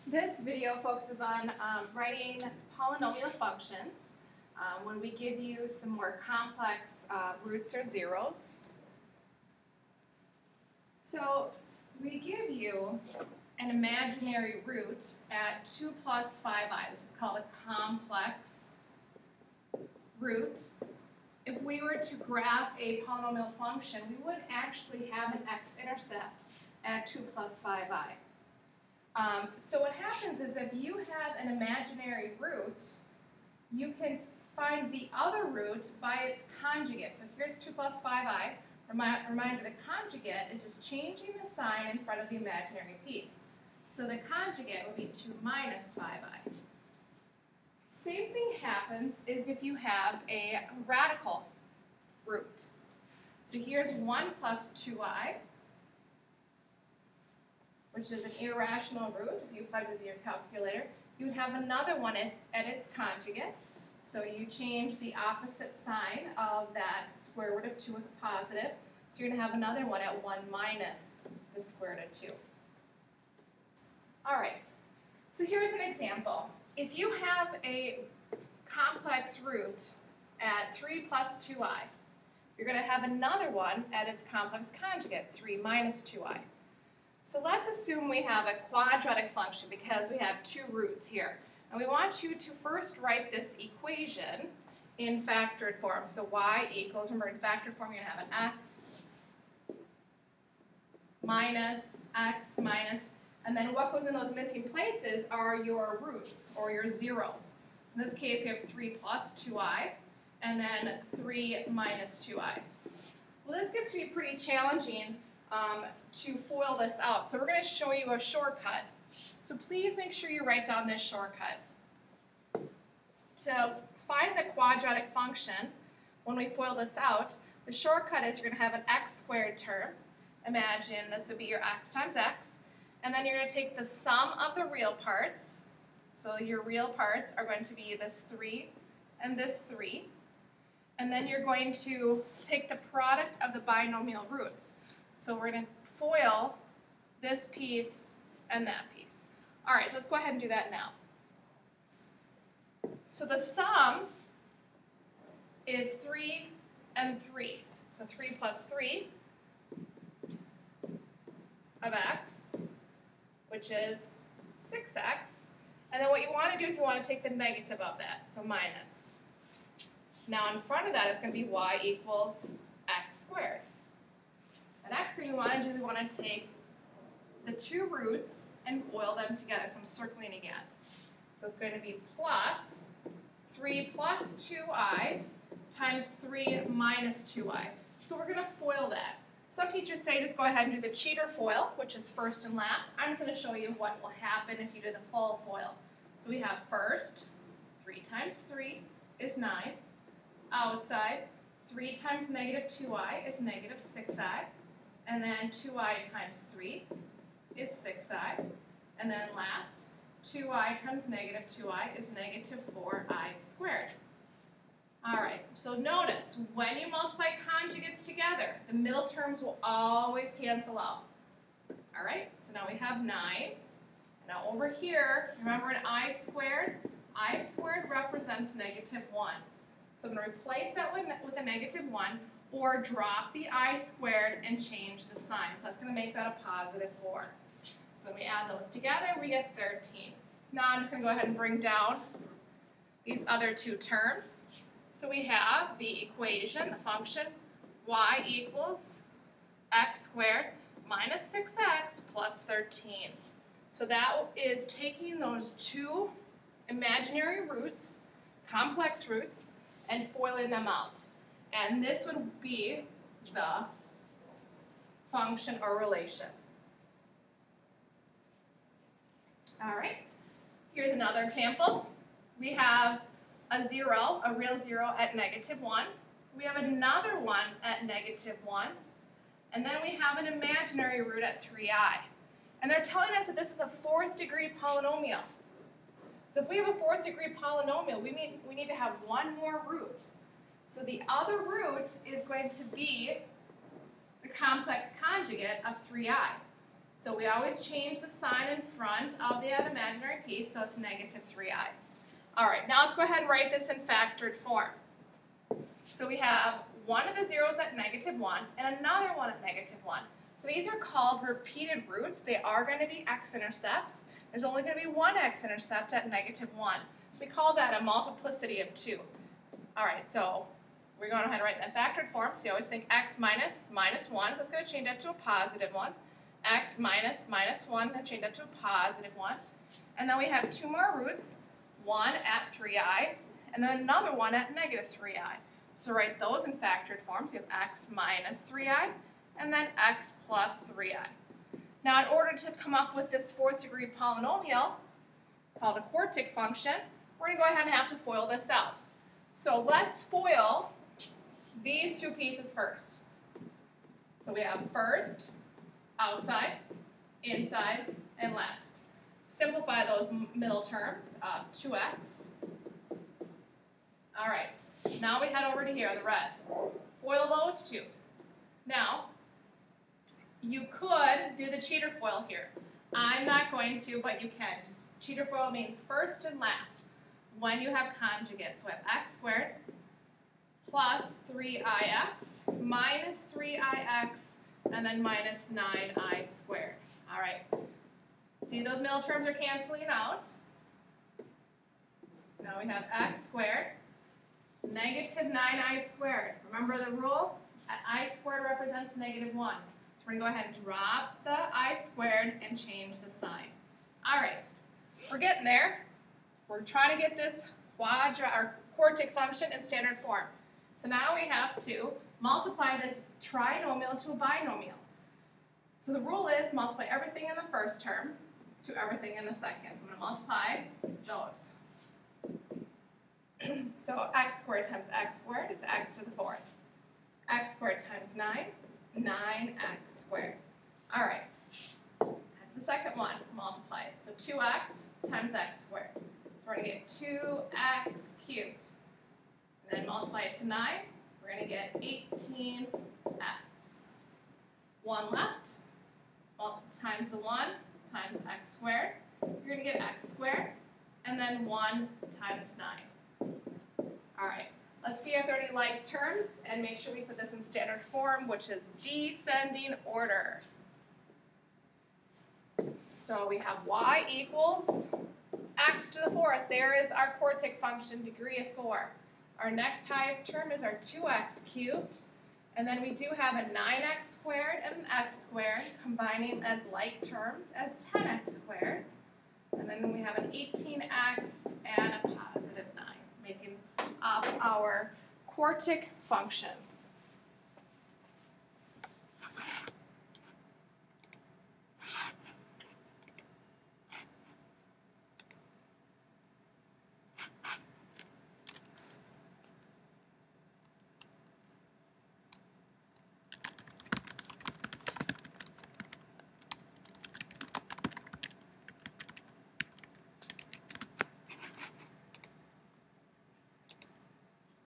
This video focuses on writing polynomial functions when we give you some more complex roots or zeros. So we give you an imaginary root at 2 plus 5i. This is called a complex root. If we were to graph a polynomial function, we would actually have an x-intercept at 2 plus 5i. So what happens is if you have an imaginary root, you can find the other root by its conjugate. So here's 2 plus 5i. Reminder, the conjugate is just changing the sign in front of the imaginary piece. So the conjugate would be 2 minus 5i. Same thing happens is if you have a radical root. So here's 1 plus 2i, which is an irrational root. If you plugged it into your calculator, you would have another one at its conjugate. So you change the opposite sign of that square root of 2 with a positive. So you're going to have another one at 1 minus the square root of 2. All right, so here's an example. If you have a complex root at 3 plus 2i, you're going to have another one at its complex conjugate, 3 minus 2i. So let's assume we have a quadratic function because we have two roots here. And we want you to first write this equation in factored form. So y equals, remember in factored form you're going to have an x minus, and then what goes in those missing places are your roots or your zeros. So in this case we have 3 plus 2i and then 3 minus 2i. Well, this gets to be pretty challenging to FOIL this out. So we're going to show you a shortcut. So please make sure you write down this shortcut. To find the quadratic function, when we FOIL this out, the shortcut is you're going to have an x squared term. Imagine this would be your x times x. And then you're going to take the sum of the real parts. So your real parts are going to be this 3 and this 3. And then you're going to take the product of the binomial roots. So we're going to FOIL this piece and that piece. All right, so let's go ahead and do that now. So the sum is 3 and 3. So 3 plus 3 of x, which is 6x. And then what you want to do is you want to take the negative of that, so minus. Now in front of that is going to be y equals x squared. The next thing we want to do is we want to take the two roots and FOIL them together. So I'm circling again. So it's going to be plus 3 plus 2i times 3 minus 2i. So we're going to FOIL that. Some teachers say just go ahead and do the cheater FOIL, which is first and last. I'm just going to show you what will happen if you do the full FOIL. So we have first, 3 times 3 is 9. Outside, 3 times negative 2i is negative 6i. And then 2i times 3 is 6i. And then last, 2i times negative 2i is negative 4i squared. All right, so notice, when you multiply conjugates together, the middle terms will always cancel out. All right, so now we have 9. Now over here, remember an I squared represents negative 1. So I'm going to replace that with a negative 1, or drop the I squared and change the sign. So that's going to make that a positive 4. So when we add those together, we get 13. Now I'm just going to go ahead and bring down these other two terms. So we have the equation, the function, y equals x squared minus 6x plus 13. So that is taking those two imaginary roots, complex roots, and FOILing them out. And this would be the function or relation. All right, here's another example. We have a zero, a real zero at negative 1. We have another one at negative 1. And then we have an imaginary root at 3i. And they're telling us that this is a 4th degree polynomial. So if we have a 4th degree polynomial, we need to have one more root. So the other root is going to be the complex conjugate of 3i. So we always change the sign in front of that imaginary piece, so it's negative 3i. All right, now let's go ahead and write this in factored form. So we have one of the zeros at negative 1 and another one at negative 1. So these are called repeated roots. They are going to be x-intercepts. There's only going to be one x-intercept at negative 1. We call that a multiplicity of 2. All right, so we're going to go ahead and write that in factored form. So you always think x minus 1, so it's going to change that to a positive 1. X minus 1, and change that to a positive 1. And then we have two more roots, one at 3i, and then another one at negative 3i. So write those in factored forms. You have x minus 3i, and then x plus 3i. Now in order to come up with this fourth degree polynomial, called a quartic function, we're going to go ahead and have to FOIL this out. So let's FOIL these two pieces first. So we have first, outside, inside, and last. Simplify those middle terms, 2x. All right, now we head over to here, the red. FOIL those two. Now, you could do the cheater FOIL here. I'm not going to, but you can. Just cheater FOIL means first and last when you have conjugates. So we have x squared plus 3ix minus 3ix and then minus 9i squared. All right. See, those middle terms are canceling out. Now we have x squared, negative 9i squared. Remember the rule? I squared represents negative 1. So we're going to go ahead and drop the I squared and change the sign. All right. We're getting there. We're trying to get this quartic function in standard form. So now we have to multiply this trinomial to a binomial. So the rule is multiply everything in the first term to everything in the second. So I'm going to multiply those. So x squared times x squared is x to the fourth. X squared times 9, 9x squared. All right. The second one, multiply it. So 2x times x squared. So we're going to get 2x cubed. And then multiply it to 9. We're going to get 18x. 1 left. Well, times the 1 times x squared. You're going to get x squared. And then 1 times 9. All right. Let's see if there are any like terms, and make sure we put this in standard form, which is descending order. So we have y equals x to the fourth. There is our quartic function, degree of 4. Our next highest term is our 2x cubed. And then we do have a 9x squared and an x squared, combining as like terms as 10x squared. And then we have an 18x and a positive 9, making up our quartic function.